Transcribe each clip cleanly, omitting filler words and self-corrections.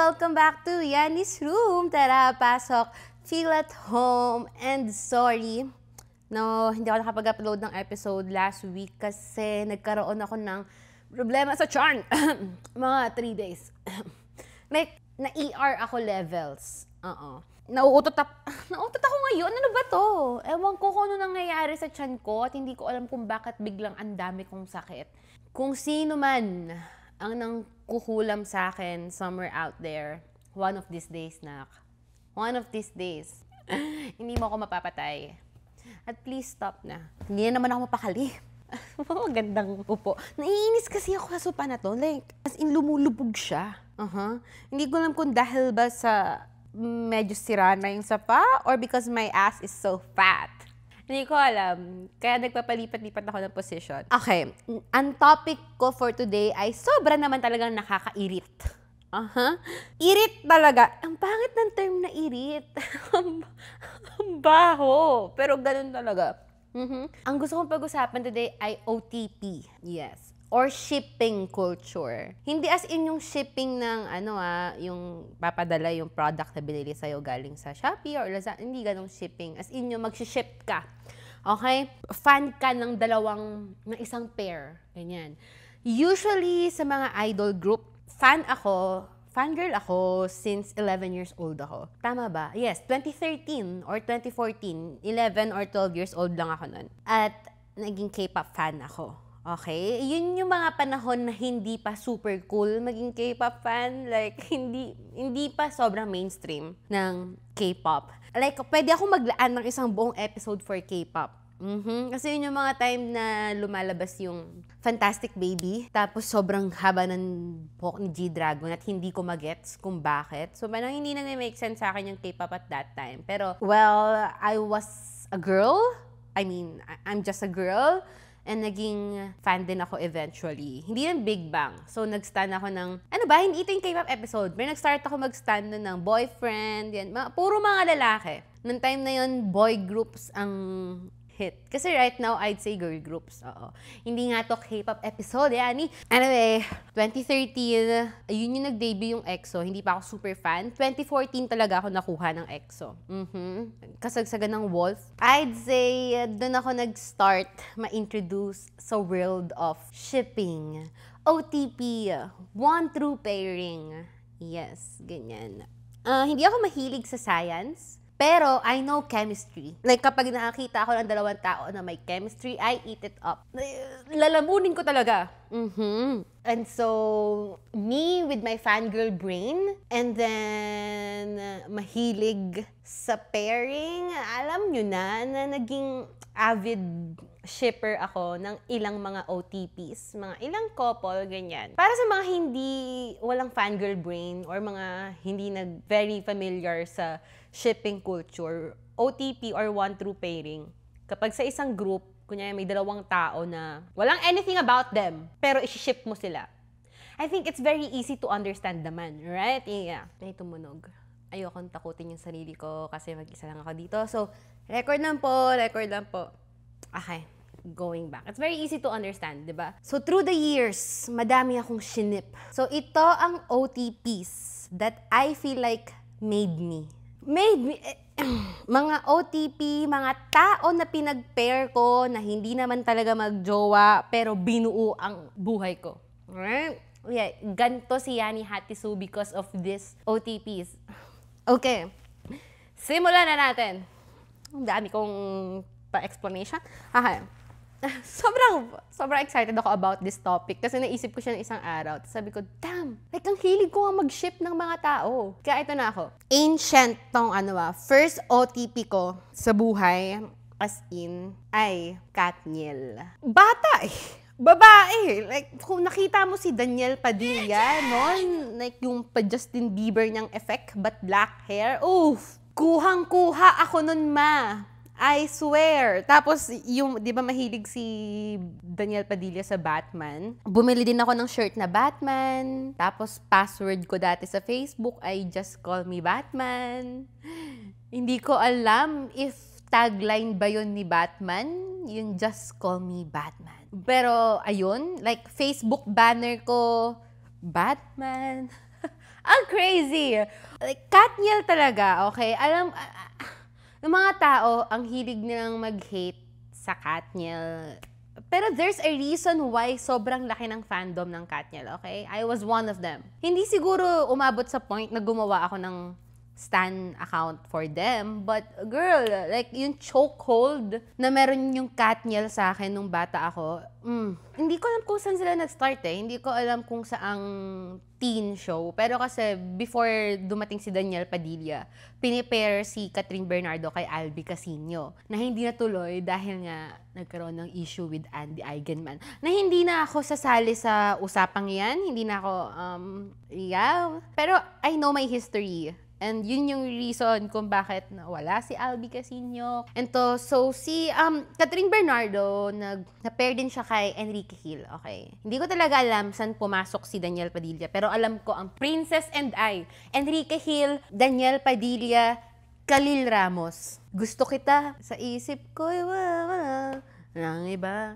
welcome back to Yanni's Room. Tara, pasok. Feel at home. And sorry, no, hindi ako nakapag-upload ng episode last week kasi nagkaroon ako ng problema sa tiyan. Mga 3 days. Like, na-ER ako levels. Nauutot ako ngayon. Ano ba to? Ewan ko kung ano nangyayari sa tiyan ko at hindi ko alam kung bakit biglang ang dami kong sakit. Kung sino man ang nangkukulam sa akin somewhere out there, one of these days, nak. One of these days. Hindi mo ako mapapatay. At please stop na. Hindi na naman ako mapakali. Magandang upo. Naiinis kasi ako sa sopa na to. Like, as in lumulubog siya. Hindi ko alam kung dahil ba sa medyo sira na yung sapa or because my ass is so fat. Hindi ko alam. Kaya nagpapalipat-lipat ako ng position. Okay. Ang topic ko for today ay sobra naman talagang nakakairit. Irit talaga. Ang pangit ng term na irit. Ang baho. Pero ganun talaga. Ang gusto kong pag-usapan today ay OTP. Yes. Or shipping culture. Hindi as in yung shipping ng yung papadala yung product na binili sa'yo galing sa Shopee or Lazada. Hindi ganong shipping. As in yung mag-ship ka. Okay? Fan ka ng isang pair. Ganyan. Usually sa mga idol group, fangirl ako since 11 years old ako. Tama ba? Yes, 2013 or 2014, 11 or 12 years old lang ako nun. At naging K-pop fan ako. Okay? Yun yung mga panahon na hindi pa super cool maging K-pop fan. Like, hindi pa sobrang mainstream ng K-pop. Like, pwede akong maglaan ng isang buong episode for K-pop. Kasi yun yung mga time na lumalabas yung Fantastic Baby. Tapos sobrang haba ng buhok ni G-Dragon at hindi ko magets kung bakit. So, parang hindi na make sense sa akin yung K-pop at that time. Pero, well, I was a girl. I mean, I'm just a girl. And naging fan din ako eventually. Hindi ng Big Bang. So, nag-stan ako ng, hindi ito yung K-pop episode. Pero nag-start ako mag-stan ng boyfriend. Yan. Puro mga lalaki. Noong time na yun, boy groups ang hit. Kasi right now, I'd say girl groups. Hindi nga to K-pop episode. Yani. Anyway, 2013, yun yung nag-debut yung EXO. Hindi pa ako super fan. 2014 talaga ako nakuha ng EXO. Kasagsagan ng Wolf. I'd say, doon ako nag-start ma-introduce sa world of shipping. OTP, one true pairing. Yes, ganyan. Hindi ako mahilig sa science. Pero, I know chemistry. Like, kapag nakakita ako ng dalawang tao na may chemistry, I eat it up. Lalamunin ko talaga. And so, me with my fangirl brain, and then, mahilig sa pairing, alam nyo na naging avid shipper ako ng ilang mga OTPs, mga ilang couple, ganyan. Para sa mga walang fangirl brain, or mga hindi very familiar sa shipping culture, OTP or one true pairing, kapag sa isang group, kunyari may dalawang tao na walang anything about them, pero isi-ship mo sila. I think it's very easy to understand naman, right? Yeah. May tumunog. Ayokong takutin yung sarili ko kasi mag-isa lang ako dito. So, record lang po. Okay, going back. It's very easy to understand, di ba? So, through the years, madami akong shinip. So, ito ang OTPs that I feel like made me. Mga OTP, mga tao na pinag-pair ko na hindi naman talaga magjowa pero binuo ang buhay ko. Alright? Yeah, ganito si Yani Hatisu because of this OTPs. Okay. Simulan na natin. Ang dami kong pa-explanation. Okay. Sobrang excited ako about this topic kasi naisip ko siya ng isang araw. Sabi ko, damn, like ang hilig ko nga mag-ship ng mga tao. Kaya ito na ako. Ancient tong first OTP ko sa buhay, as in, ay Katniel. Bata babae. Like, kung nakita mo si Danielle Padilla, noon, like yung pa-Justin Bieber niyang effect, but black hair, oof, kuhang-kuha ako nun, ma. I swear. Tapos, di ba mahilig si Danielle Padilla sa Batman? Bumili din ako ng shirt na Batman. Tapos, password ko dati sa Facebook ay Just Call Me Batman. Hindi ko alam if tagline ba yun ni Batman, yung Just Call Me Batman. Pero, ayun, like, Facebook banner ko, Batman. Ang crazy! Like, Katniel talaga, okay? Yung mga tao, ang hilig nilang mag-hate sa Katniel. Pero there's a reason why sobrang laki ng fandom ng Katniel, okay? I was one of them. Hindi siguro umabot sa point na gumawa ako ng stan account for them. But girl, like yung chokehold na meron yung Katniel sa akin nung bata ako, hindi ko alam kung saan sila nag-start eh. Hindi ko alam kung saang teen show. Pero kasi before dumating si Daniel Padilla, pinipair si Catherine Bernardo kay Albi Casino na hindi natuloy dahil nga nagkaroon ng issue with Andy Eigenman. Na hindi na ako sasali sa usapang yan. Hindi na ako, yeah. Pero I know my history. And yun yung reason kung bakit wala si Albi Casino. And so si Catherine Bernardo, na-pair din siya kay Enrique Hill. Okay. Hindi ko talaga alam saan pumasok si Daniel Padilla. Pero alam ko ang Princess and I. Enrique Hill, Daniel Padilla, Khalil Ramos. Gusto kita sa isip ko, wala nang iba.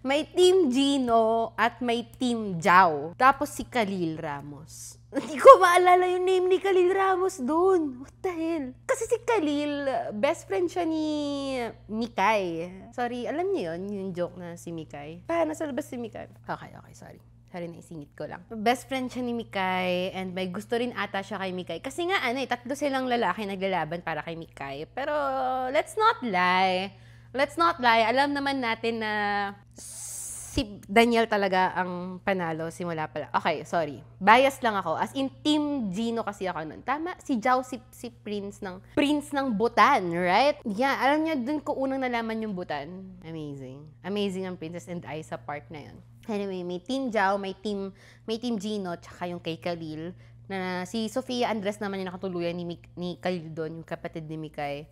May Team Gino at may Team Jao. Tapos si Khalil Ramos. Hindi ko maalala yung name ni Khalil Ramos doon. What the hell? Kasi si Khalil, best friend siya ni Mikay. Sorry, alam niyo yun? Yung joke na si Mikay. Nasa labas si Mikay. Okay, sorry. Sorry, naisingit ko lang. Best friend siya ni Mikay and may gusto rin ata siya kay Mikay. Kasi nga, tatlo silang lalaki naglalaban para kay Mikay. Pero, let's not lie. Alam naman natin na si Daniel talaga ang panalo simula pala. Okay, sorry. Bias lang ako. As in, Team Gino kasi ako nun. Tama, si Jao, si Prince ng Butan, right? Yeah, alam niyo, dun ko unang nalaman yung Butan. Amazing. Amazing ang Princess and I sa part na yun. Anyway, may Team Jao, may Team Gino, tsaka yung kay Khalil. Na si Sofia Andres naman yung nakatuluyan ni Khalil doon, yung kapatid ni Mikay.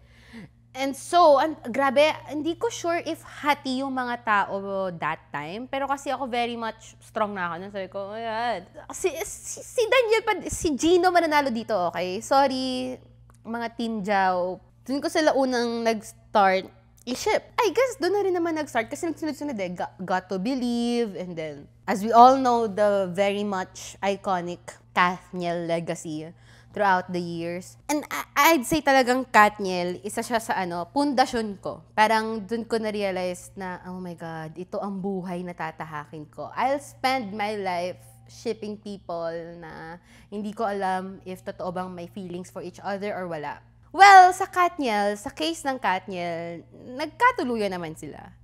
And so, grabe, hindi ko sure if hati yung mga tao that time. Pero kasi ako very much strong na ako. Sabi ko, ayan. Si Daniel, si Gino mananalo dito, okay? Sorry, mga Team Jao. Doon ko sila unang nag-start i-ship. I guess doon na rin naman nag-start kasi nagsunod-sunod Got to Believe, and then, as we all know, the very much iconic Katniel legacy throughout the years. And I'd say talagang Katniel, isa siya sa pundasyon ko. Parang dun ko na-realize na, oh my God, ito ang buhay na tatahakin ko. I'll spend my life shipping people na hindi ko alam if totoo bang may feelings for each other or wala. Well, sa case ng Katniel, nagkatuluyan naman sila.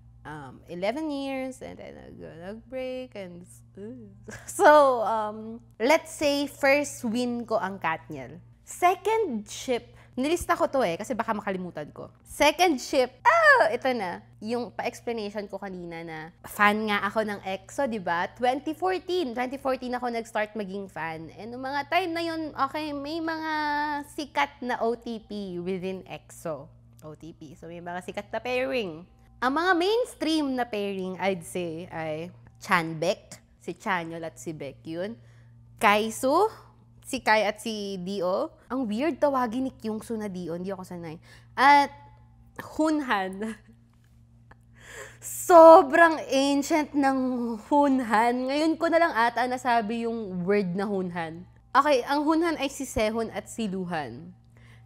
11 years, and then nag-break, and so, let's say, first win ko ang Katniel. Second ship, nilista ko to kasi baka makalimutan ko. Second ship, ito na, yung pa-explanation ko kanina na fan nga ako ng EXO, di ba? 2014 ako nag-start maging fan. And nung mga time na yun, okay, may mga sikat na OTP within EXO. OTP, so may mga sikat na pairing. Ang mga mainstream na pairing, I'd say, ay Chanbek, si Chanyeol at si Baekhyun. Kaisu, si Kai at si Dio. Ang weird tawagin ni Kyungsu na Dio, hindi ako sanay. At Hunhan. Sobrang ancient ng Hunhan. Ngayon ko na lang ata nasabi yung word na Hunhan. Okay, ang Hunhan ay si Sehun at si Luhan.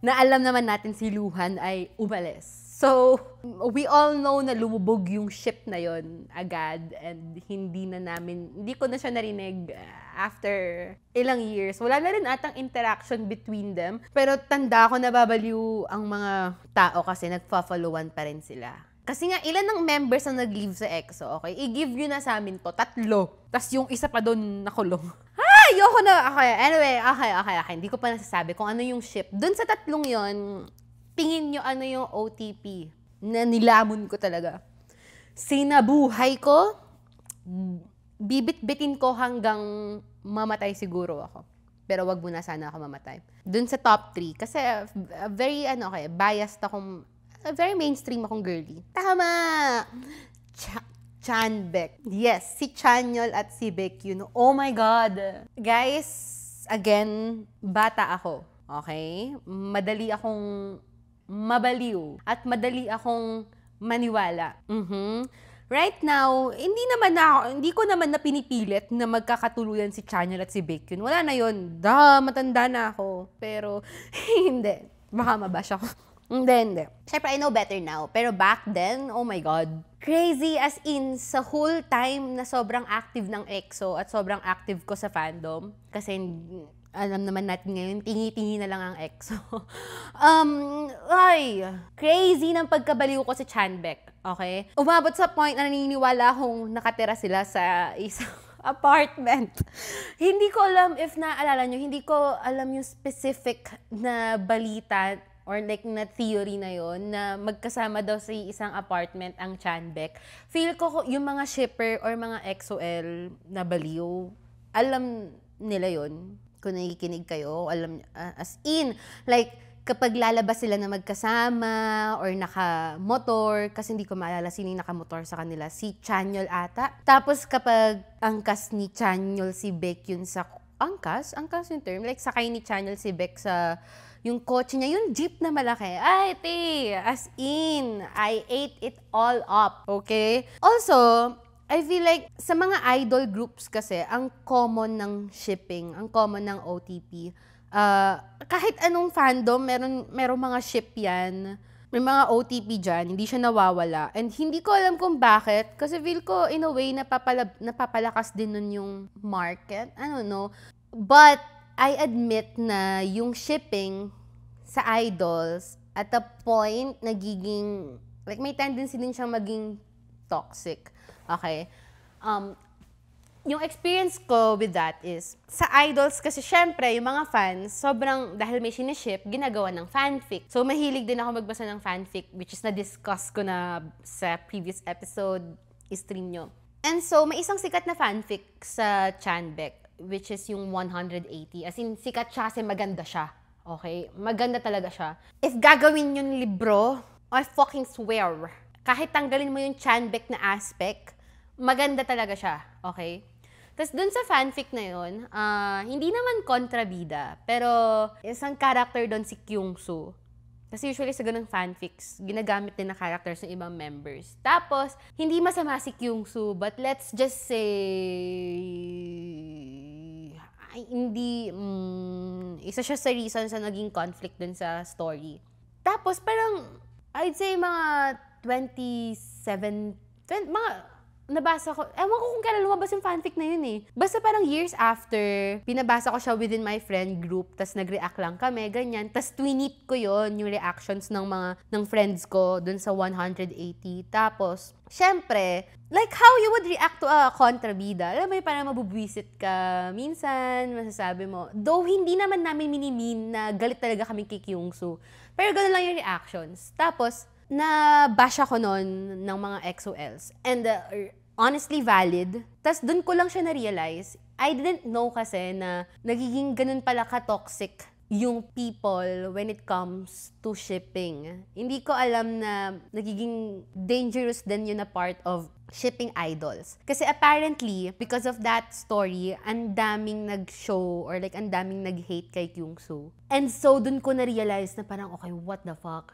Na alam naman natin si Luhan ay umalis. So, we all know na lumubog yung ship na yon agad, and hindi ko na siya narinig after ilang years. Wala na rin atang interaction between them. Pero tanda ko nababaliw ang mga tao kasi nagfa-followan pa rin sila. Kasi nga, ilan ng members na nag-leave sa EXO, okay? I-give yun na sa amin to, 3. Tapos yung isa pa doon nakulong. Ayoko na. Okay, anyway, okay. Hindi ko pa nasasabi kung ano yung ship. Doon sa 3 yon, tingin nyo ano yung OTP na nilamon ko talaga. Sinabuhay ko, bibit-bitin ko hanggang mamatay siguro ako. Pero wag muna sana ako mamatay. Dun sa top 3, kasi very, biased akong, very mainstream akong girly. Tama! Chanbek. Yes, si Chanyeol at si Baekhyun. Oh my God! Guys, again, bata ako. Okay? Madali akong mabaliw at madali akong maniwala. right now, hindi ko naman na pinipilit na magkakatuluyan si Channel at si Baekhyun. Wala na yun. Matanda na ako. Pero, hindi. Baka mabash ako. Hindi. Siyempre, I know better now. Pero back then, oh my God. Crazy as in, sa whole time na sobrang active ng EXO at sobrang active ko sa fandom. Kasi, alam naman natin ngayon, tingi-tingi na lang ang EXO. Crazy ng pagkabaliw ko sa Chanbaek. Okay? Umabot sa point na naniniwala akong nakatira sila sa isang apartment. Hindi ko alam if naalala nyo, hindi ko alam yung specific na balita or like na theory na yon na magkasama daw sa isang apartment ang Chanbaek. Feel ko yung mga shipper or mga EXO-L na baliw, alam nila yon. Kung nakikinig kayo, alam, as in, like, kapag lalabas sila na magkasama or naka-motor, kasi hindi ko maalala sino yung naka-motor sa kanila, si Chanyeol ata. Tapos kapag angkas ni Chanyeol si Baekhyun sa, angkas yung term, like sakay ni Chanyeol si Baek sa yung kotse niya, yung jeep na malaki. Ay, as in, I ate it all up, okay? Also, I feel like sa mga idol groups kasi, ang common ng shipping, ang common ng OTP, kahit anong fandom, merong mga ship yan, may mga OTP dyan, hindi siya nawawala. And hindi ko alam kung bakit, kasi feel ko in a way napapalakas din nun yung market. I don't know. But, I admit na yung shipping sa idols, at a point, nagiging, like may tendency din siyang maging toxic. Okay? Yung experience ko with that is, sa idols kasi syempre, yung mga fans, sobrang, dahil may siniship, ginagawa ng fanfic. So, mahilig din ako magbasa ng fanfic, which is na-discuss ko na sa previous episode, stream nyo. And so, may isang sikat na fanfic sa Chanbaek, which is yung 180. As in, sikat siya kasi maganda siya. Okay? Maganda talaga siya. If gagawin yung libro, I fucking swear, kahit tanggalin mo yung Chanbaek na aspect, maganda talaga siya. Okay? Tapos dun sa fanfic na yun, hindi naman kontrabida, pero isang character dun si Kyungsu. Kasi usually sa ganung fanfics, ginagamit din na characters ng ibang members. Tapos, hindi masama si Kyungsu, but let's just say, isa siya sa reason sa naging conflict dun sa story. Tapos, parang, I'd say mga 27, nabasa ko, ewan ko kung kailan lumabas yung fanfic na yun eh. Basta parang years after, pinabasa ko siya within my friend group, tas nag-react lang kami, ganyan. Tas tweet ko yon yung reactions ng friends ko dun sa 180. Tapos, syempre, like how you would react to a kontrabida. Alam mo yun, parang mabubwisit ka. Minsan, masasabi mo, though hindi naman namin minimean na galit talaga kami kay Kyungsu. Pero gano'n lang yung reactions. Tapos, na-bash ako noon ng mga EXO-Ls. And honestly valid. Tas dun ko lang siya na-realize. I didn't know kasi na nagiging ganun pala ka-toxic yung people when it comes to shipping. Hindi ko alam na nagiging dangerous din yun na part of shipping idols. Kasi apparently, because of that story, ang daming nag-show or like ang daming nag-hate kay Kyungsu. And so dun ko na-realize na parang, okay, what the fuck?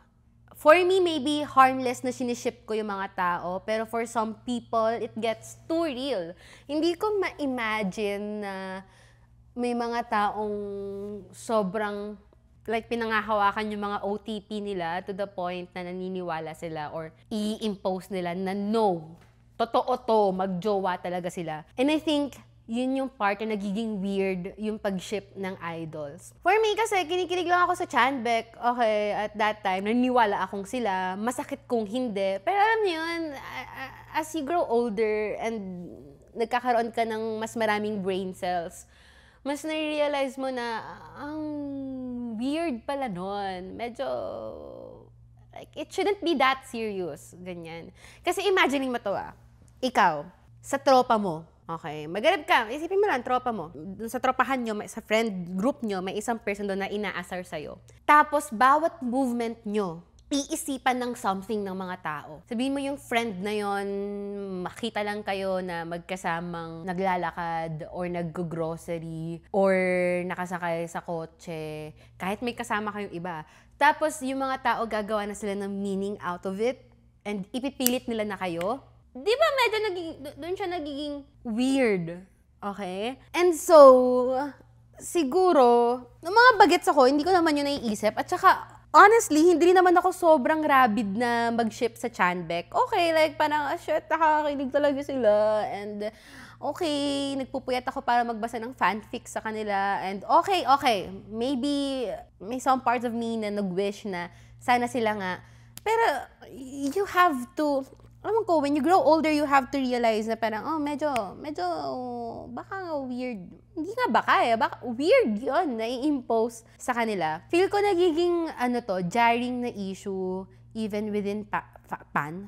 For me, maybe harmless na siniship ko yung mga tao, pero for some people, it gets too real. Hindi ko ma-imagine na may mga taong sobrang, like, pinangahawakan yung mga OTP nila to the point na naniniwala sila or i-impose nila na no, totoo to, magjowa talaga sila. And I think, yun yung part na nagiging weird yung pag-ship ng idols. For me kasi, kinikilig lang ako sa Chanbaek. Okay, at that time, naniniwala akong sila. Masakit kung hindi. Pero alam niyo yun, as you grow older and nagkakaroon ka ng mas maraming brain cells, mas na-realize mo na ang weird pala nun. Medyo, like, it shouldn't be that serious. Ganyan. Kasi imagining mo to ikaw, sa tropa mo, okay, maganap ka, isipin mo lang, tropa mo. Sa tropahan nyo, sa friend group nyo, may isang person doon na inaasar sa'yo. Tapos, bawat movement nyo, iisipan ng something ng mga tao. Sabihin mo yung friend na yon, makita lang kayo na magkasamang naglalakad or nag-grocery or nakasakay sa kotse, kahit may kasama kayong iba. Tapos, yung mga tao gagawa na sila ng meaning out of it and ipipilit nila na kayo. di ba medyo doon siya nagiging weird. Okay? And so, siguro, ng mga bagets ako, hindi ko naman yun naiisip. At saka, honestly, hindi rin naman ako sobrang rabid na mag-ship sa Chanbek. Okay, like, parang, shit, nakakakilig talaga sila. And, okay, nagpupuyat ako para magbasa ng fanfic sa kanila. And, okay, maybe, may some parts of me na nag-wish na sana sila nga. Pero, you have to, alam ko, when you grow older, you have to realize na parang, medyo, baka weird. Hindi nga baka weird yun, na-i-impose sa kanila. Feel ko nagiging, jarring na issue, even within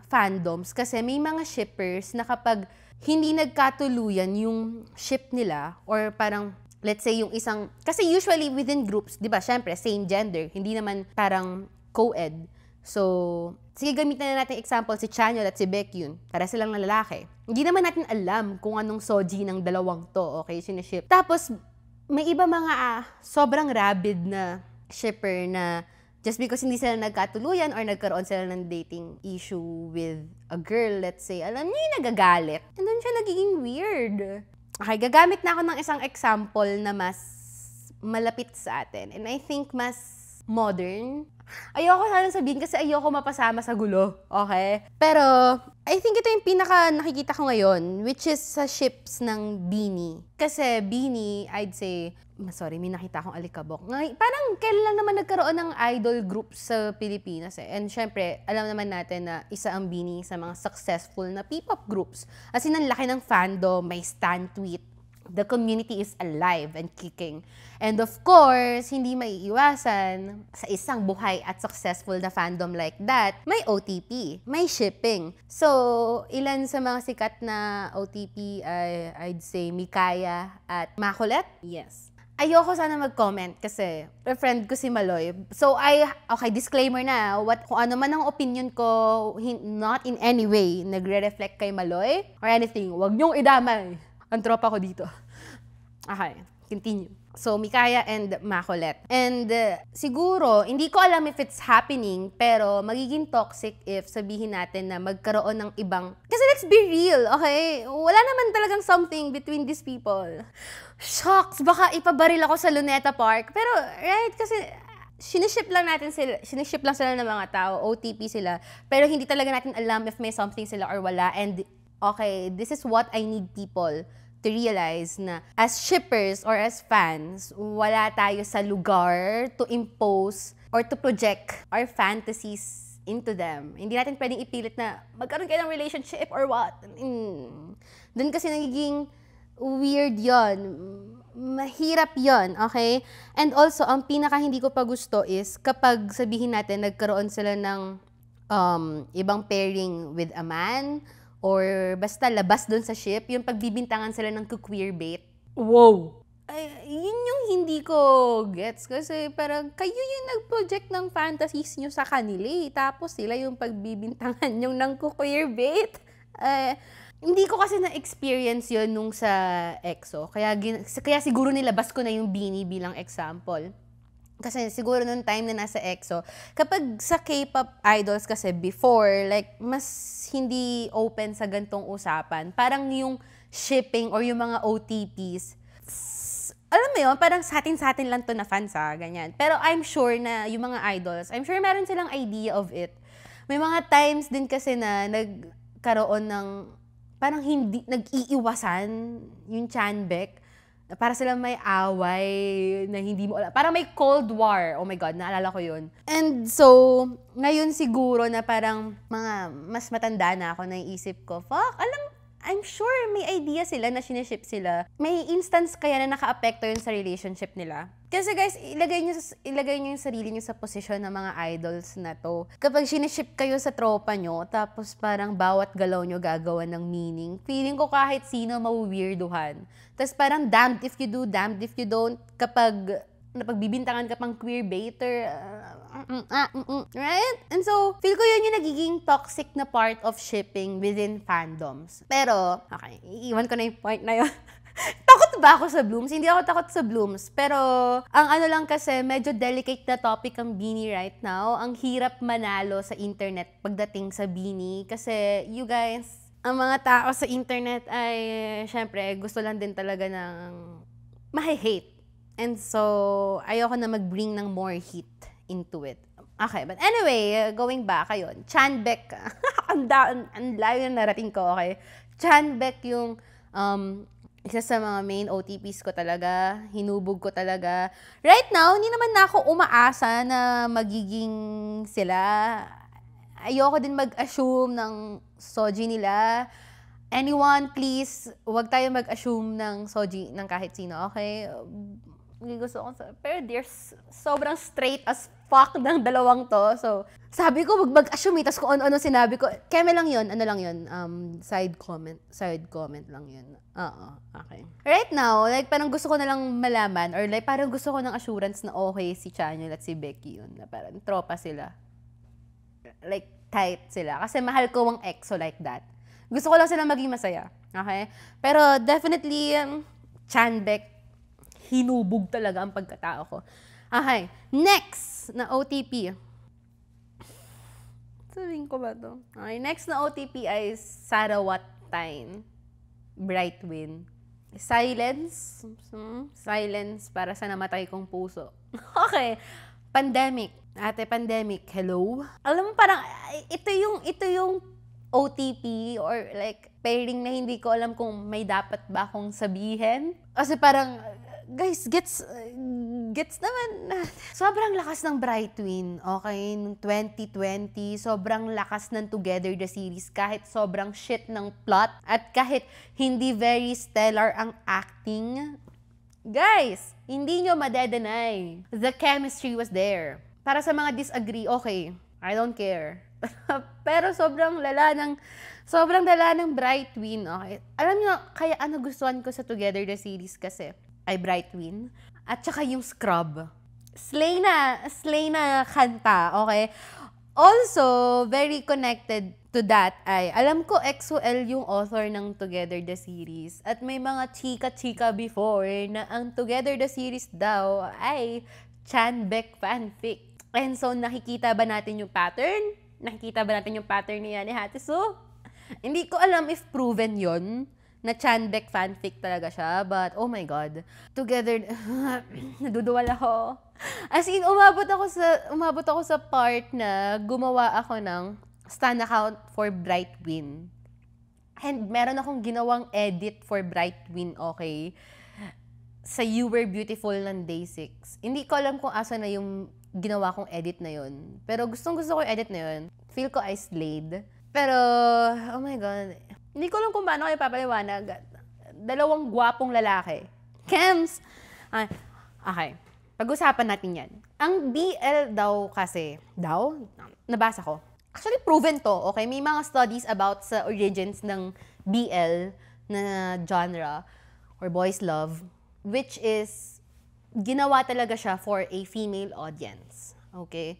fandoms. Kasi may mga shippers na kapag hindi nagkatuluyan yung ship nila, or parang, let's say, yung isang, kasi usually within groups, di ba, syempre, same gender, hindi naman parang co-ed. So, sige, gamitin na natin example si Chanyeol at si Baekhyun. Para silang na lalaki. Hindi naman natin alam kung anong soji ng dalawang to, okay, siniship. Tapos, may iba mga sobrang rabid na shipper na just because hindi sila nagkatuluyan or nagkaroon sila ng dating issue with a girl, let's say, alam niyo yung nagagalit. And then siya nagiging weird. Okay, gagamit na ako ng isang example na mas malapit sa atin. And I think mas modern. Ayoko sana sabihin kasi ayoko mapasama sa gulo, okay? Pero, I think ito yung pinaka nakikita ko ngayon, which is sa ships ng BINI. Kasi BINI, I'd say, sorry, may nakita akong alikabok. Parang kailan lang naman nagkaroon ng idol groups sa Pilipinas eh. And syempre, alam naman natin na isa ang BINI sa mga successful na P-pop groups. As in, ang laki ng fandom, may stan tweet. The community is alive and kicking. And of course, hindi maiiwasan sa isang buhay at successful na fandom like that, may OTP, may shipping. So, ilan sa mga sikat na OTP ay, I'd say, Mikaya at Makulet? Yes. Ayoko sana mag-comment kasi friend ko si Maloy. So, okay, disclaimer na, kung ano man ang opinion ko, not in any way nagre-reflect kay Maloy or anything, wag niyong idamay ang tropa ko dito. Okay, continue. So, Mikaya and Makulet. And siguro, hindi ko alam if it's happening, pero magiging toxic if sabihin natin na magkaroon ng ibang... Kasi let's be real, okay? Wala naman talagang something between these people. Shocks! Baka ipabaril ako sa Luneta Park. Pero, right? Kasi siniship lang sila ng mga tao, OTP sila. Pero hindi talaga natin alam if may something sila or wala. And okay, this is what I need people to realize na as shippers or as fans, wala tayo sa lugar to impose or to project our fantasies into them. Hindi natin pwedeng ipilit na magkaroon kayo ng relationship or what. Doon kasi nagiging weird yon, mahirap yon, okay? And also, ang pinaka hindi ko pa gusto is kapag sabihin natin nagkaroon sila ng ibang pairing with a man, or basta labas doon sa ship, yung pagbibintangan sila ng queerbait. Wow! Ay, yun yung hindi ko gets. Kasi parang kayo yung nag-project ng fantasies nyo sa kanila eh. Tapos sila yung pagbibintangan yung ng queerbait. Hindi ko kasi na-experience yun nung sa EXO. Kaya siguro nilabas ko na yung BINI bilang example. Kasi siguro nung time na nasa EXO, kapag sa K-pop idols kasi before, like, mas hindi open sa gantong usapan. Parang yung shipping or yung mga OTPs, alam mo yun, parang sa atin lang to na fans ganyan. Pero I'm sure na yung mga idols, I'm sure meron silang idea of it. May mga times din kasi na nagkaroon ng, parang hindi, nag-iiwasan yung Chanbek. Para sila may away na hindi mo alam. Parang may Cold War. Oh my God, naalala ko yun. And so, ngayon siguro na parang mas matanda na ako, naiisip ko, I'm sure may idea sila na siniship sila. May instance kaya na naka-apekto yun sa relationship nila. Kasi guys, ilagay nyo yung sarili nyo sa posisyon ng mga idols na to. Kapag siniship kayo sa tropa nyo, tapos parang bawat galaw nyo gagawa ng meaning, feeling ko kahit sino mawiweirduhan. Tapos parang damned if you do, damned if you don't. Kapag napagbibintangan ka pang queerbaiter, right? And so, feel ko yun yung nagiging toxic na part of shipping within fandoms. Pero, okay, iiwan ko na yung point na yun. Takot ba ako sa Blooms? Hindi ako takot sa Blooms. Pero, ang ano lang kasi, medyo delicate na topic ang BINI right now. Ang hirap manalo sa internet pagdating sa BINI. Kasi, you guys, ang mga tao sa internet ay, syempre, gusto lang din talaga ng mahi-hate. And so, ayoko na mag-bring ng more heat into it. Okay, but anyway, going back, ayun, Chanbek, ang layo na narating ko, okay? Chanbek yung isa sa mga main OTPs ko talaga, hinubog ko talaga. Right now, hindi naman na ako umaasa na magiging sila. Ayoko din mag-assume ng soji nila. Anyone, please, huwag tayo mag-assume ng soji ng kahit sino, okay? Gusto ko pero they're sobrang straight as fuck ng dalawang to. So, sabi ko, mag-assume, tas kung ano-ano sinabi ko. Keme lang yun, ano lang yun, side comment lang yun. Okay. Right now, like, parang gusto ko na lang malaman, or like, parang gusto ko ng assurance na okay si Chanyeol at si Becky yun, na parang tropa sila. Like, tight sila. Kasi mahal ko ang EXO like that. Gusto ko lang sila maging masaya. Okay? Pero definitely, Chanbek, hinubog talaga ang pagkatao ko. Okay. Next na OTP. Sabihin ko ba to? Okay. Next na OTP ay Sarawat Time. Brightwin. Silence. Silence para sa namatay kong puso. Okay. Pandemic. Ate Pandemic, hello? Alam mo, parang, ito yung OTP or like, pairing na hindi ko alam kung may dapat ba akong sabihin. Kasi parang, guys, gets naman. Sobrang lakas ng Brightwin, okay? Noong 2020, sobrang lakas ng Together the series kahit sobrang shit ng plot at kahit hindi very stellar ang acting. Guys, hindi nyo madedenay. The chemistry was there. Para sa mga disagree, okay, I don't care. Pero sobrang lala ng Brightwin, okay? Alam nyo, kaya gustuhan ko sa Together the series kasi ay Brightwin at saka yung Scrub. Slay na kanta, okay? Also, very connected to that ay, alam ko EXO-L yung author ng Together the series at may mga chika-chika before na ang Together the series daw ay Chanbek fanfic. And so, nakikita ba natin yung pattern? Nakikita ba natin yung pattern niya ni Hatesu? Hindi ko alam if proven yon na Chanbek fanfic talaga siya. But, oh my God. Together, naduduwal ako. As in, umabot ako sa part na gumawa ako ng stan account for Brightwin. And meron akong ginawang edit for Brightwin, okay? Sa You Were Beautiful ng Day 6. Hindi ko alam kung asa na yung ginawa kong edit na yun. Pero gustong-gusto ko yung edit na yun. Feel ko I slayed. Pero, oh my God. Hindi ko alam kung paano kayo papaliwanag. Dalawang gwapong lalaki. Kems! Okay. Pag-usapan natin yan. Ang BL daw kasi, nabasa ko. Actually, proven to, okay? May mga studies about sa origins ng BL na genre or boys love, which is ginawa talaga siya for a female audience. Okay?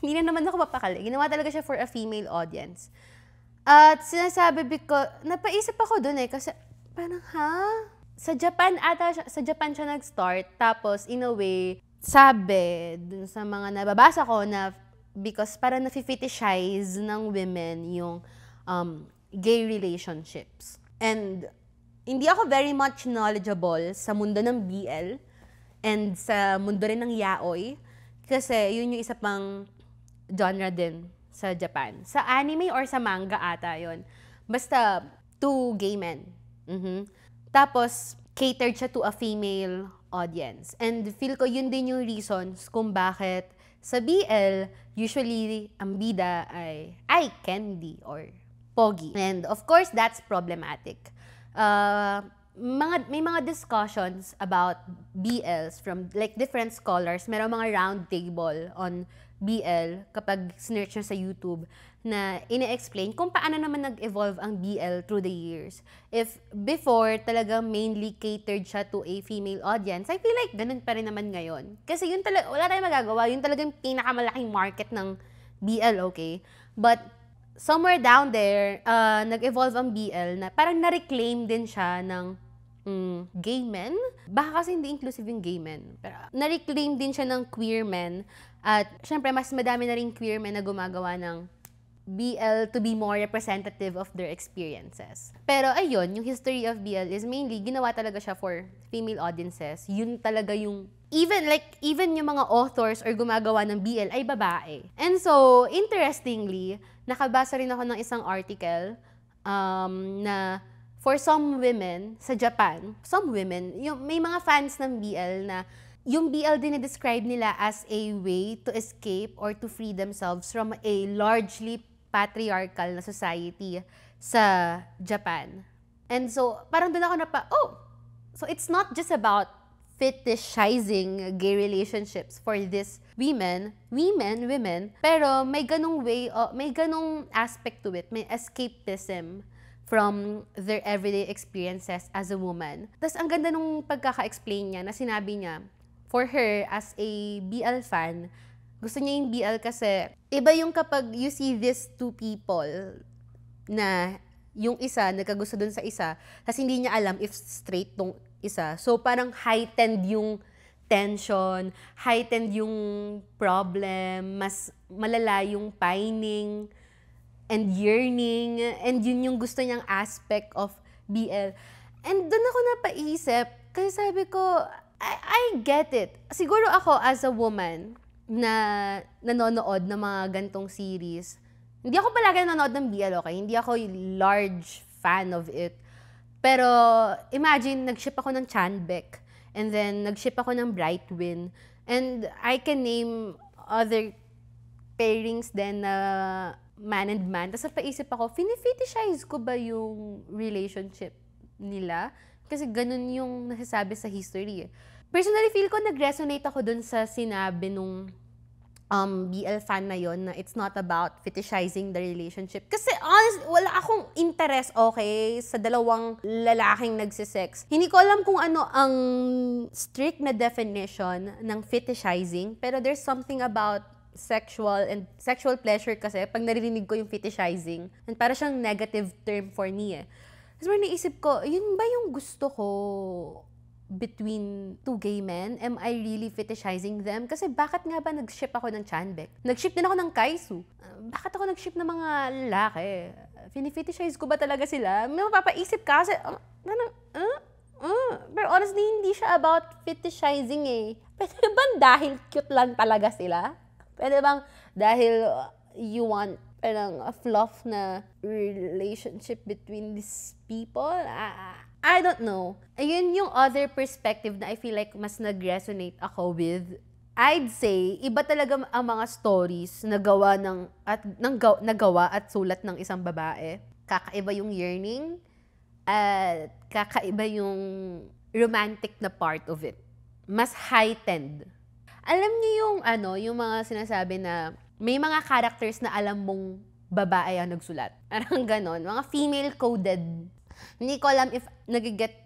Hindi na naman ako mapakali. Ginawa talaga siya for a female audience. At sinasabi napaisip ako dun kasi parang, Sa Japan siya nag-start. Tapos, in a way, sabi dun sa mga nababasa ko na because parang nafi-fetishize ng women yung gay relationships. And hindi ako very much knowledgeable sa mundo ng BL and sa mundo rin ng yaoi kasi yun yung isa pang genre din sa Japan. Sa anime or sa manga ata yun. Basta, two gay men. Tapos, catered siya to a female audience. And feel ko yun din yung reasons kung bakit sa BL, usually, ang bida ay eye candy or pogi. And of course, that's problematic. May mga discussions about BLs from like different scholars. Merong mga round table on BL kapag search nyo sa YouTube na ine-explain kung paano naman nag-evolve ang BL through the years. If before talaga mainly catered siya to a female audience, I feel like ganun pa rin naman ngayon. Kasi yun talaga, wala tayong magagawa. Yun talagang pinakamalaking market ng BL, okay? But somewhere down there, nag-evolve ang BL na parang na-reclaim din siya ng gay men. Baka kasi hindi inclusive yung gay men. Pero na-reclaim din siya ng queer men. At syempre, mas madami na rin queer men na gumagawa ng BL to be more representative of their experiences. Pero ayun, yung history of BL is mainly, ginawa talaga siya for female audiences. Yun talaga yung, even yung mga authors or gumagawa ng BL ay babae. And so, interestingly, nakabasa rin ako ng isang article na for some women sa Japan, may mga fans ng BL na yung BL din na-describe nila as a way to escape or to free themselves from a largely patriarchal na society sa Japan. And so, parang doon ako so it's not just about fetishizing gay relationships for these women, pero may ganong way, may ganong aspect to it, may escapism from their everyday experiences as a woman. Tapos ang ganda nung pagkaka-explain niya na sinabi niya, for her, as a BL fan, gusto niya yung BL kasi iba yung kapag you see these two people na yung isa, nagkagusto dun sa isa, tapos hindi niya alam if straight tong isa. So parang heightened yung tension, heightened yung problem, mas malala yung pining and yearning, and yun yung gusto niyang aspect of BL. And dun ako napaisip, kasi sabi ko, I get it. Siguro ako as a woman na nanonood ng mga gantong series, hindi ako palagi nanonood ng BL, okay? Hindi ako large fan of it. Pero imagine, nag-ship ako ng Chanbek, and then nag-ship ako ng Brightwin, and I can name other pairings din na man and man. Tapos napaisip ako, fetishize ko ba yung relationship nila? Kasi ganun yung nasasabi sa history. Personally, feel ko nag-resonate ako dun sa sinabi nung BL fan na yon na it's not about fetishizing the relationship. Kasi honest, wala akong interest, okay, sa dalawang lalaking nagsisex. Hindi ko alam kung ano ang strict na definition ng fetishizing, pero there's something about sexual pleasure kasi pag naririnig ko yung fetishizing, and para siyang negative term for me eh. Tapos naisip ko, yun ba yung gusto ko between two gay men? Am I really fetishizing them? Kasi bakit nga ba nag-ship ako ng Chanbek? Nag-ship din ako ng Kaisu. Bakit ako nag-ship ng mga lalaki? Fini-fetishize ko ba talaga sila? May mapapaisip ka kasi, pero honestly, hindi siya about fetishizing eh. Pwede bang dahil cute lang talaga sila? Pwede bang dahil you want parang a fluff na relationship between these people? I don't know. Ayun yung other perspective na I feel like mas nag-resonate ako with. I'd say, iba talaga ang mga stories na nagawa at sulat ng isang babae. Kakaiba yung yearning at kakaiba yung romantic na part of it. Mas heightened. Alam niyo yung mga sinasabi na may mga characters na alam mong babae ang nagsulat. Parang ganon. Mga female-coded. Hindi ko alam if nag-get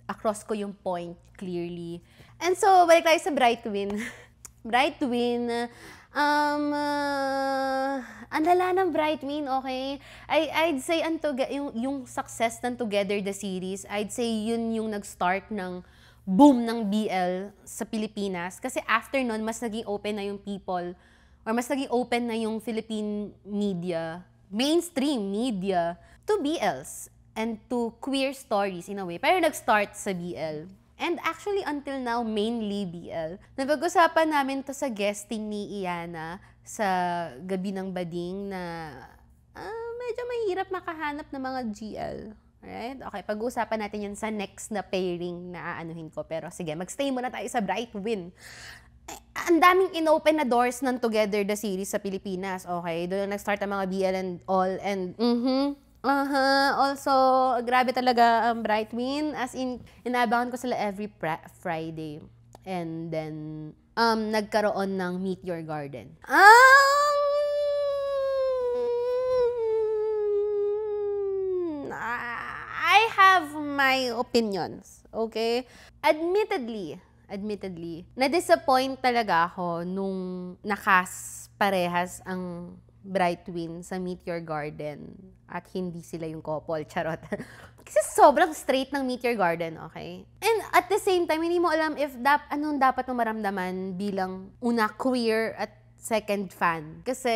across ko yung point clearly. And so, balik tayo sa Brightwin. Brightwin, ang lala ng Brightwin, okay? I'd say yung success ng Together the series, I'd say yun yung nag-start ng boom ng BL sa Pilipinas. Kasi after nun, mas naging open na yung people or mas naging open na yung Philippine media, mainstream media, to BLs and to queer stories in a way. Pero nag-start sa BL. And actually, until now, mainly BL. Napag-usapan namin to sa guesting ni Iana sa Gabi ng Bading na medyo mahirap makahanap ng mga GL. Alright? Okay, pag-uusapan natin yan sa next na pairing na aanuhin ko. Pero sige, mag-stay muna tayo sa Brightwin. Ang daming inopen na doors ng Together the series sa Pilipinas. Okay, doon nag-start ang mga BL and all. And, also, grabe talaga ang Brightwin. As in, inaabangan ko sila every Friday. And then, nagkaroon ng Meet Your Garden. I have my opinions, okay? Admittedly, na-disappoint talaga ako nung nakas parehas ang Brightwin sa Meet Your Garden at hindi sila yung couple. Charot. Kasi sobrang straight ng Meet Your Garden, okay? And at the same time, hindi mo alam if anong dapat mo maramdaman bilang una queer at second fan. Kasi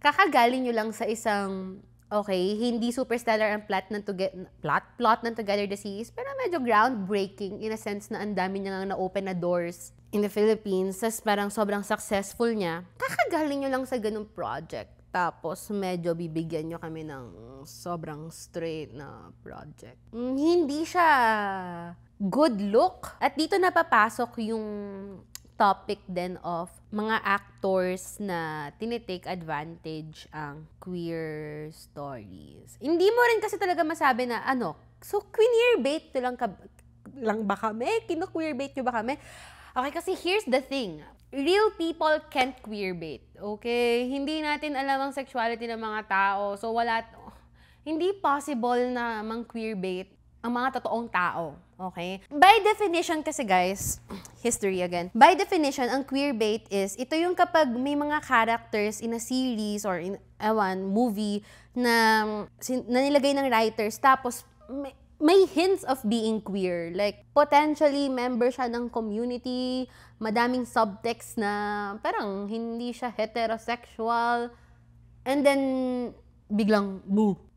kakagaling nyo lang sa isang, okay, hindi super stellar ang plot ng Together the Series, pero medyo groundbreaking in a sense na ang dami niya nga na-open na doors in the Philippines. Tas parang sobrang successful niya. Kakagaling nyo lang sa ganung project. Tapos medyo bibigyan nyo kami ng sobrang straight na project. Hindi siya good look. At dito napapasok yung topic then of mga actors na tinitake advantage ang queer stories. Hindi mo rin kasi talaga masabi na so queer bait lang ba kami? Kino-queer bait nyo ba kami? Okay, kasi here's the thing. Real people can't queer bait. Okay? Hindi natin alam ang sexuality ng mga tao. So hindi possible na mang-queer bait ang mga totoong tao. Okay? By definition kasi guys, history again. By definition, ang queer bait is, ito yung kapag may mga characters in a series or in movie na nilagay ng writers, tapos may hints of being queer. Like, potentially, member siya ng community, madaming subtext na parang hindi siya heterosexual, and then biglang,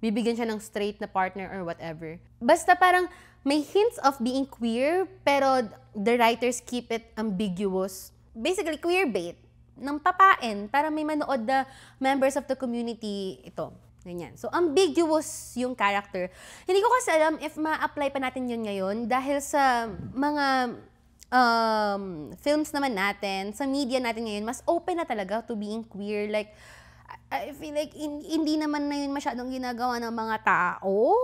bibigyan siya ng straight na partner or whatever. Basta parang may hints of being queer, pero the writers keep it ambiguous. Basically, queer bait ng papain para may manood na members of the community ito. Ganyan. So, ambiguous yung character. Hindi ko kasi alam if ma-apply pa natin yun ngayon dahil sa mga films naman natin, sa media natin ngayon, mas open na talaga to being queer. Like, I feel like hindi naman na yun masyadong ginagawa ng mga tao.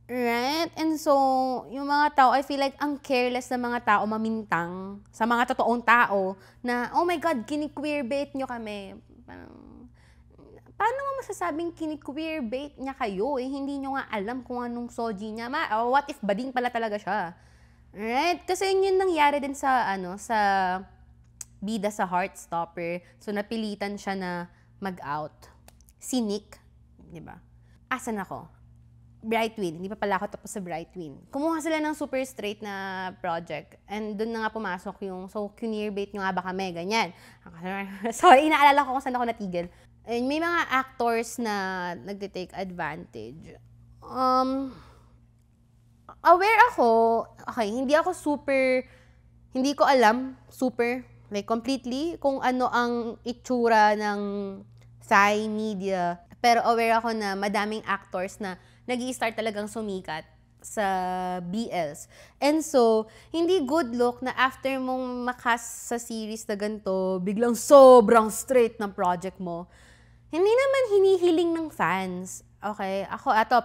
Right? And so, yung mga tao, I feel like ang careless na mga tao mamintang sa mga totoong tao na, oh my God, kini-queer bait nyo kami. Paano mo masasabing kini-queer bait niya kayo? Hindi nyo nga alam kung anong soji niya. What if bading pala talaga siya? Right? Kasi yun nangyari din sa, sa bida sa Heartstopper. So, napilitan siya na mag-out. Si Nick, di ba? Asan ako? Brightwin. Hindi pa pala ako tapos sa Brightwin. Kumuha sila ng super straight na project. And doon na nga pumasok yung, so, queer bait nyo nga ba kami? Ganyan. So, inaalala ko kung saan ako natigil. And may mga actors na nagtitake advantage. Aware ako, okay, hindi ko alam, like completely, kung ano ang itsura ng Thai media. Pero aware ako na madaming actors na nag-i-start talagang sumikat sa BLs. And so, hindi good look na after mong makas sa series na ganito, biglang sobrang straight ng project mo. Hindi naman hinihiling ng fans. Okay?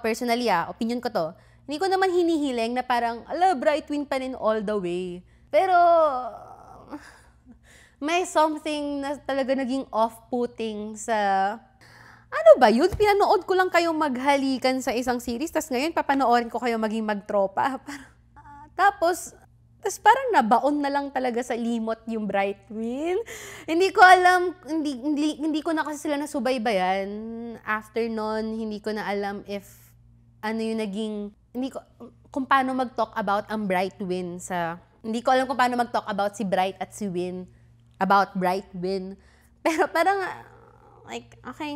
Personally opinion ko to. Hindi ko naman hinihiling na parang, Brightwin pa rin all the way. Pero, may something na talaga naging off-putting sa, ano ba yun? Pinanood ko lang kayong maghalikan sa isang series, tas ngayon papanoorin ko kayo maging magtropa. Tapos parang nabaon na lang talaga sa limot yung Brightwin. Hindi ko alam, hindi ko na kasi sila nasubaybayan. After nun, hindi ko na alam if ano yung naging, kung paano mag-talk about ang Brightwin hindi ko alam kung paano mag-talk about si Bright at si Win, about Brightwin. Pero parang, like, okay.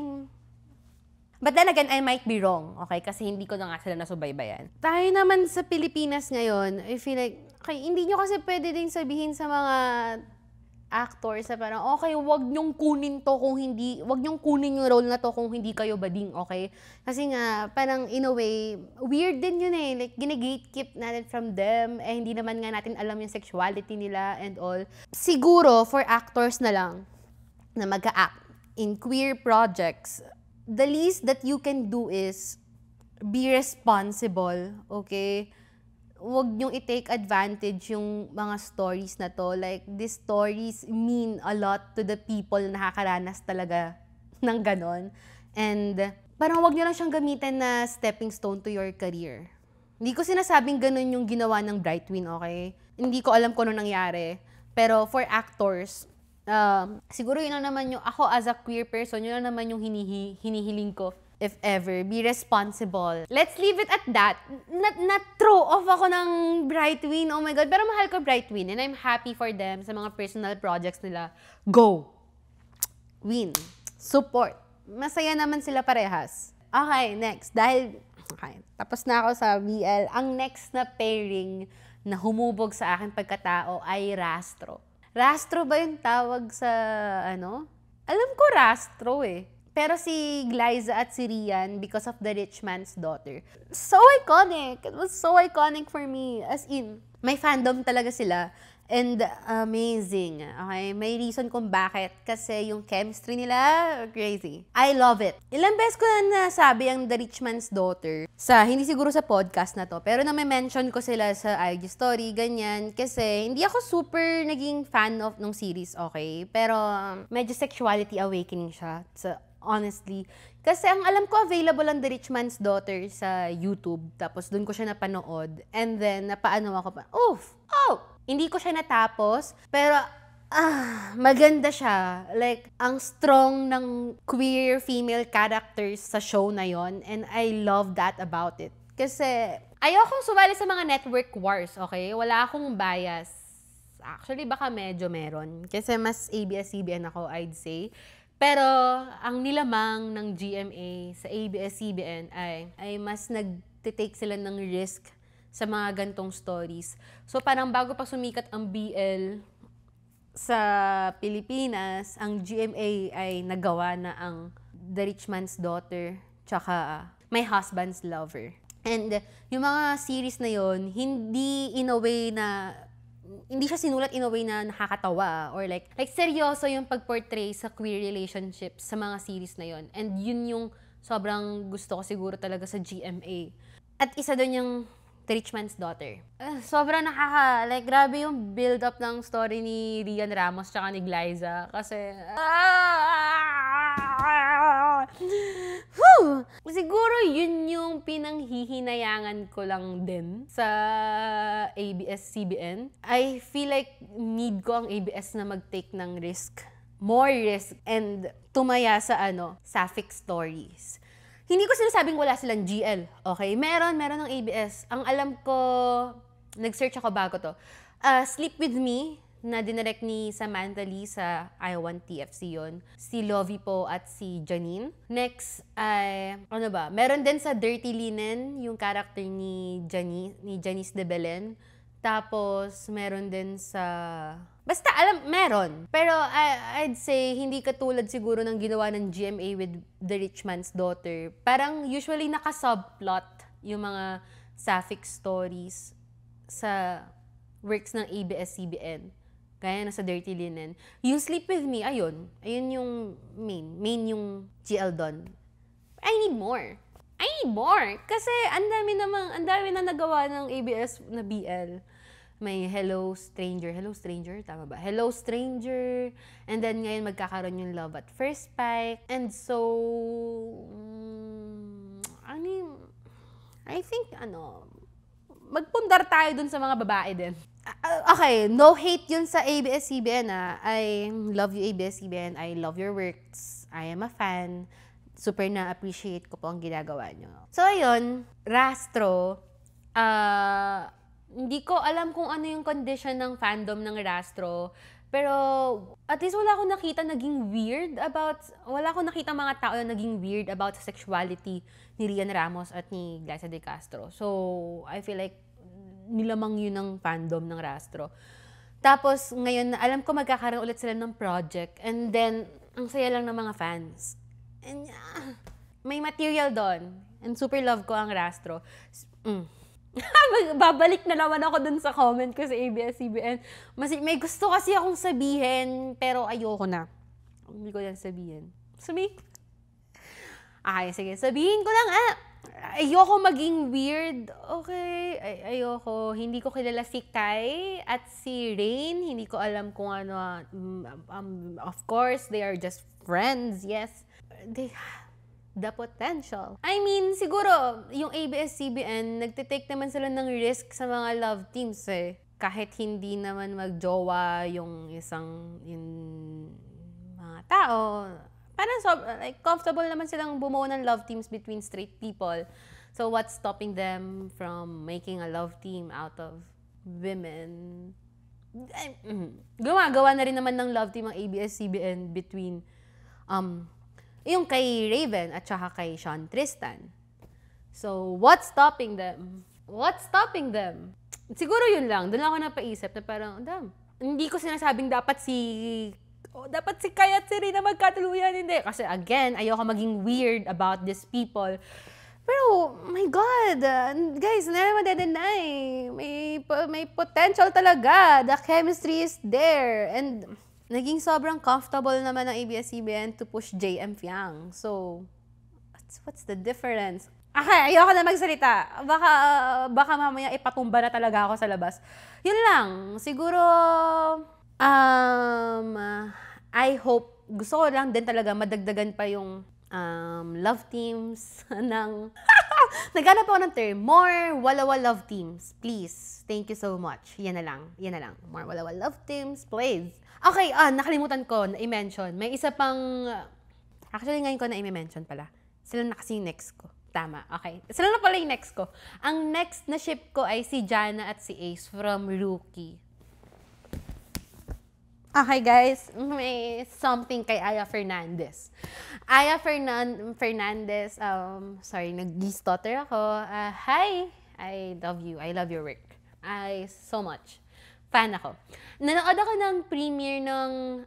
But then again, I might be wrong, okay? Kasi hindi ko na nga sila nasubaybayan. Tayo naman sa Pilipinas ngayon, I feel like, okay, hindi nyo kasi pwede din sabihin sa mga actors na parang, okay, wag nyong kunin yung role na to kung hindi kayo bading, okay? Kasi nga, parang in a way, weird din yun eh. Like, gine-gatekeep natin from them, hindi naman nga natin alam yung sexuality nila and all. Siguro, for actors na lang, na mag-a-act in queer projects, the least that you can do is be responsible, okay? Huwag niyong i-take advantage yung mga stories na to. Like, these stories mean a lot to the people na nakakaranas talaga ng ganon. And parang huwag niyo lang siyang gamitin na stepping stone to your career. Hindi ko sinasabing ganon yung ginawa ng Brightwin, okay? Hindi ko alam kung ano nangyari. Pero for actors, siguro yun lang naman yung, ako as a queer person, yun lang naman yung hinihiling ko. If ever, be responsible. Let's leave it at that. Na-throw off ako ng Brightwin. Oh my God. Pero mahal ko Brightwin and I'm happy for them sa mga personal projects nila. Go! win. Support. Masaya naman sila parehas. Okay, next. Tapos na ako sa BL. Ang next na pairing na humubog sa akin pagkatao ay Rastro. Rastro ba yung tawag sa, Alam ko Rastro eh. Pero si Glyza at si Rian, because of The Rich Man's Daughter. So iconic! It was so iconic for me. As in, may fandom talaga sila. And amazing. Okay? May reason kung bakit. Kasi yung chemistry nila, crazy. I love it. Ilang beses ko na nasabi ang The Rich Man's Daughter. Hindi siguro sa podcast na to. Pero na-mention ko sila sa IG story, ganyan. Kasi hindi ako super naging fan of nung series, okay? Pero medyo sexuality awakening siya. Honestly. Kasi ang alam ko, available ang The Rich Man's Daughter sa YouTube. Tapos doon ko siya napanood. And then, napaano ako pa, hindi ko siya natapos, pero maganda siya. Like, ang strong ng queer female characters sa show na yon, and I love that about it. Kasi, ayokong sumali sa mga network wars, okay? Wala akong bias. Actually, baka medyo meron. Kasi mas ABS-CBN ako, I'd say. Pero, ang nilamang ng GMA sa ABS-CBN ay mas nag-take sila ng risk sa mga gantong stories. So, parang bago pa sumikat ang BL sa Pilipinas, ang GMA ay nagawa na ang The Rich Man's Daughter tsaka My Husband's Lover. And yung mga series na yon, hindi siya sinulat in a way na nakakatawa or like seryoso yung pag-portray sa queer relationships sa mga series na yon. And yun yung sobrang gusto ko siguro talaga sa GMA. At isa doon yung The Rich Man's Daughter. Sobrang grabe yung build-up ng story ni Rian Ramos tsaka ni Glyza. Kasi, siguro yun yung pinanghihinayangan ko lang din sa ABS-CBN. I feel like need ko ang ABS na mag-take ng risk. More risk and tumaya sa sapphic stories. Hindi ko sinasabing wala silang GL. Okay? Meron ng ABS. Ang alam ko, nag-search ako bago to. Sleep With Me, na dinirect ni Samantha Lee sa I Want TFC yun. Si Lovie po at si Janine. Next ay, meron din sa Dirty Linen, yung character ni Janice de Belen. Tapos, meron din sa... Basta, meron. Pero, I'd say, hindi katulad siguro ng ginawa ng GMA with The Rich Man's Daughter. Parang, usually, naka-subplot yung mga sapphic stories sa works ng ABS-CBN. Kaya na sa Dirty Linen. Yung Sleep With Me, ayun yung main yung GL doon. I need more. Kasi ang dami na nagawa ng ABS na BL. May Hello Stranger, tama ba? Hello Stranger, and then ngayon magkakaroon yung Love at First Spike. And so, I think, magpundar tayo dun sa mga babae din. Okay, no hate yun sa ABS-CBN I love you ABS-CBN, I love your works, I am a fan. Super na-appreciate ko po ang ginagawa nyo. So, ayun, Rastro, hindi ko alam kung ano yung condition ng fandom ng Rastro, pero at least wala akong nakita mga tao na naging weird about sa sexuality ni Rian Ramos at ni Glyza De Castro. So, I feel like nilamang yun ng fandom ng Rastro. Tapos, ngayon, alam ko magkakaroon ulit sila ng project, and then, ang saya lang ng mga fans. And may material doon. And super love ko ang Rastro. Babalik na naman ako dun sa comment ko sa ABS-CBN. May gusto kasi akong sabihin, pero ayoko na. Hindi ko yan sabihin. Okay, sige. Sabihin ko lang, ayoko maging weird. Okay, ayoko. Hindi ko kilala si Kai at si Rain. Hindi ko alam kung ano. Of course, they are just friends. Yes. The potential. I mean, siguro, yung ABS-CBN, nagtitake naman sila ng risk sa mga love teams eh. Kahit hindi naman magjowa yung mga tao. Parang comfortable naman silang bumuo ng love teams between straight people. So, what's stopping them from making a love team out of women? Gumagawa na rin naman ng love team ang ABS-CBN between yung kay Raven at saka kay Sean Tristan. So, what's stopping them? What's stopping them? Siguro yun lang. Doon lang ako napaisip na parang, hindi ko sinasabing dapat si Kai at si Rina magkatuluyan. Hindi. Kasi again, ayoko maging weird about these people. Pero, my God, guys, never madedeny. May potential talaga. The chemistry is there. And naging sobrang comfortable naman ng ABS-CBN to push JM Fiang. So, what's the difference? Okay, ayoko na magsalita. Baka mamaya ipatumba na talaga ako sa labas. Yun lang. Siguro, I hope, gusto ko lang din talaga madagdagan pa yung love teams ng... Naghanap ako ng term. More walawa love teams. Please. Thank you so much. Yan na lang. More walawa love teams, please. Okay, nakalimutan ko na i-mention. May isa pang... Actually, ngayon ko na i-mention pala. Sila na kasi yung next ko. Tama, okay. Sila na pala yung next ko. Ang next na ship ko ay si Jana at si Ace from Rookie. Okay, guys. May something kay Aya Fernandez. Aya Fernandez, sorry, nag-stutter ako. Hi, I love you. I love your work. So much. Fan ako. Nanood ako ng premiere ng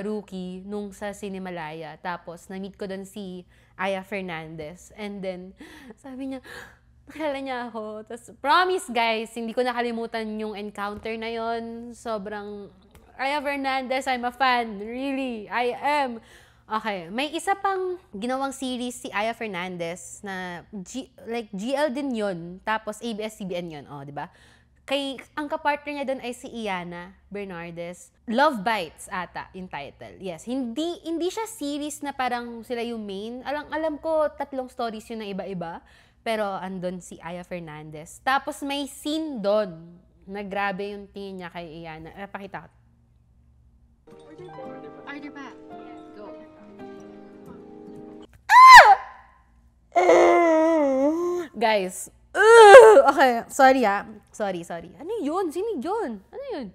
Rookie nung sa Cinemalaya. Tapos, na-meet ko doon si Aya Fernandez. And then, sabi niya, nakilala niya ako. Tapos, promise guys, hindi ko nakalimutan yung encounter na yon. Sobrang, Aya Fernandez, I'm a fan. Really, I am. Okay, may isa pang ginawang series si Aya Fernandez na GL din yon. Tapos, ABS-CBN yon. O, di ba? Ang kapartner niya doon ay si Iana Bernardes. Love Bites ata yung title. Yes, hindi siya series na parang sila yung main. Alam ko 3 stories yun na iba-iba. Pero andun si Aya Fernandez. Tapos may scene doon na grabe yung tingin niya kay Iana. Pakita ko. Order pa. Yes, go. Guys, okay, sorry. Ano yun? Sino yun? Ano yun?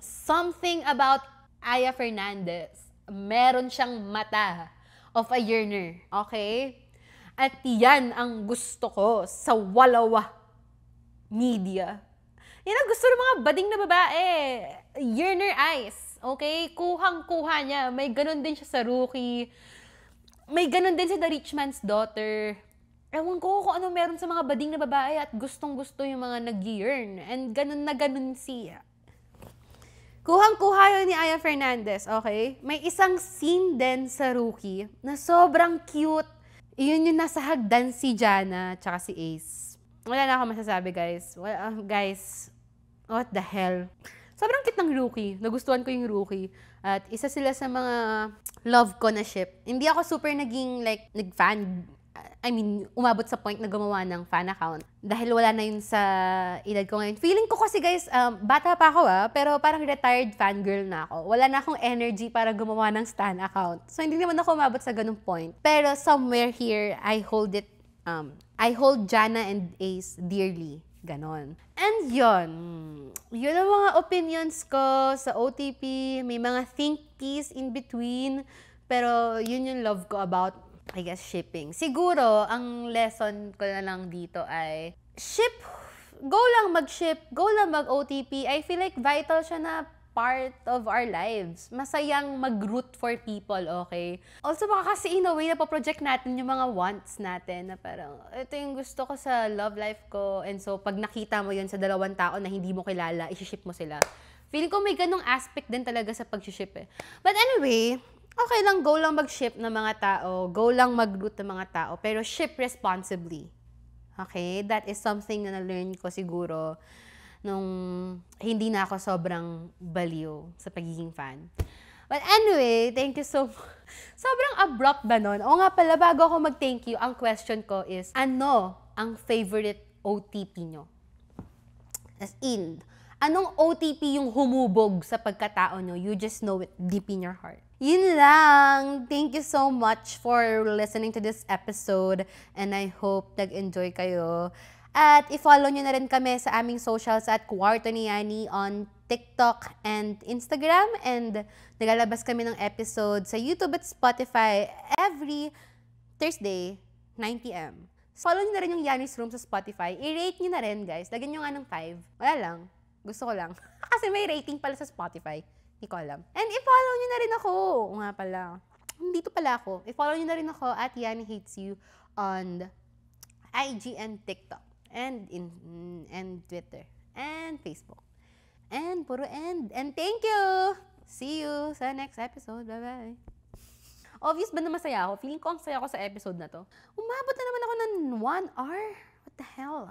Something about Aya Fernandez. Meron siyang mata of a yearner. Okay? At yan ang gusto ko sa walawa media. Yan ang gusto ng mga bading na babae. Yearner eyes. Okay? Kuhang-kuha niya. May ganun din siya sa Rookie. May ganun din si The Rich Man's Daughter. Ewan ko kung ano meron sa mga bading na babae at gustong-gusto yung mga nag-yearn. And ganun na ganun siya. Kuhang-kuha yun ni Aya Fernandez, okay? May isang scene din sa Rookie na sobrang cute. Yun yung nasa hagdan si Jana tsaka si Ace. Wala na ako masasabi, guys. Guys, what the hell? Sobrang cute ng Rookie. Nagustuhan ko yung Rookie. At isa sila sa mga love ko na ship. Hindi ako super nag-fan. Umabot sa point na gumawa ng fan account. Dahil wala na yun sa edad ko ngayon. Feeling ko kasi guys, bata pa ako pero parang retired fangirl na ako. Wala na akong energy para gumawa ng stan account. So hindi naman ako umabot sa ganung point. Pero somewhere here, I hold Jana and Ace dearly. Ganon. And yun ang mga opinions ko sa OTP. May mga think piece in between. Pero yun yung love ko about, I guess, shipping. Siguro, ang lesson ko na lang dito ay, go lang mag-ship, go lang mag-OTP. I feel like vital siya na part of our lives. Masayang mag-root for people, okay? Also, baka kasi in a way, napaproject natin yung mga wants natin na parang, ito yung gusto ko sa love life ko. And so, pag nakita mo yun sa 2 tao na hindi mo kilala, isi-ship mo sila. Feeling ko may ganong aspect din talaga sa pag-ship eh. But anyway, okay lang, go lang mag-ship ng mga tao, go lang mag-root ng mga tao, pero ship responsibly. Okay? That is something na na-learn ko siguro nung hindi na ako sobrang baliw sa pagiging fan. But anyway, thank you so much. Sobrang abrupt ba nun? O nga pala, bago ako mag-thank you, ang question ko is, ano ang favorite OTP nyo? As in, anong OTP yung humubog sa pagkatao nyo? You just know it deep in your heart. Yun lang. Thank you so much for listening to this episode and I hope nag-enjoy kayo. At i-follow nyo na rin kami sa aming socials at Kwarto ni Yani on TikTok and Instagram. And naglalabas kami ng episode sa YouTube at Spotify every Thursday, 9 p.m. Follow nyo na rin yung Yani's Room sa Spotify. I-rate nyo na rin, guys. Lagyan nyo nga ng 5. Wala lang. Gusto ko lang. Kasi may rating pala sa Spotify. Hindi ko alam. And i-follow nyo na rin ako. O nga pala. Dito pala ako. I-follow nyo na rin ako at Yani Hates You on IG and TikTok. And Twitter. And Facebook. And puro end. And thank you! See you sa next episode. Bye-bye. Obvious ba na masaya ako? Feeling ko ang saya ko sa episode na to. Umabot na naman ako ng 1 hour. What the hell?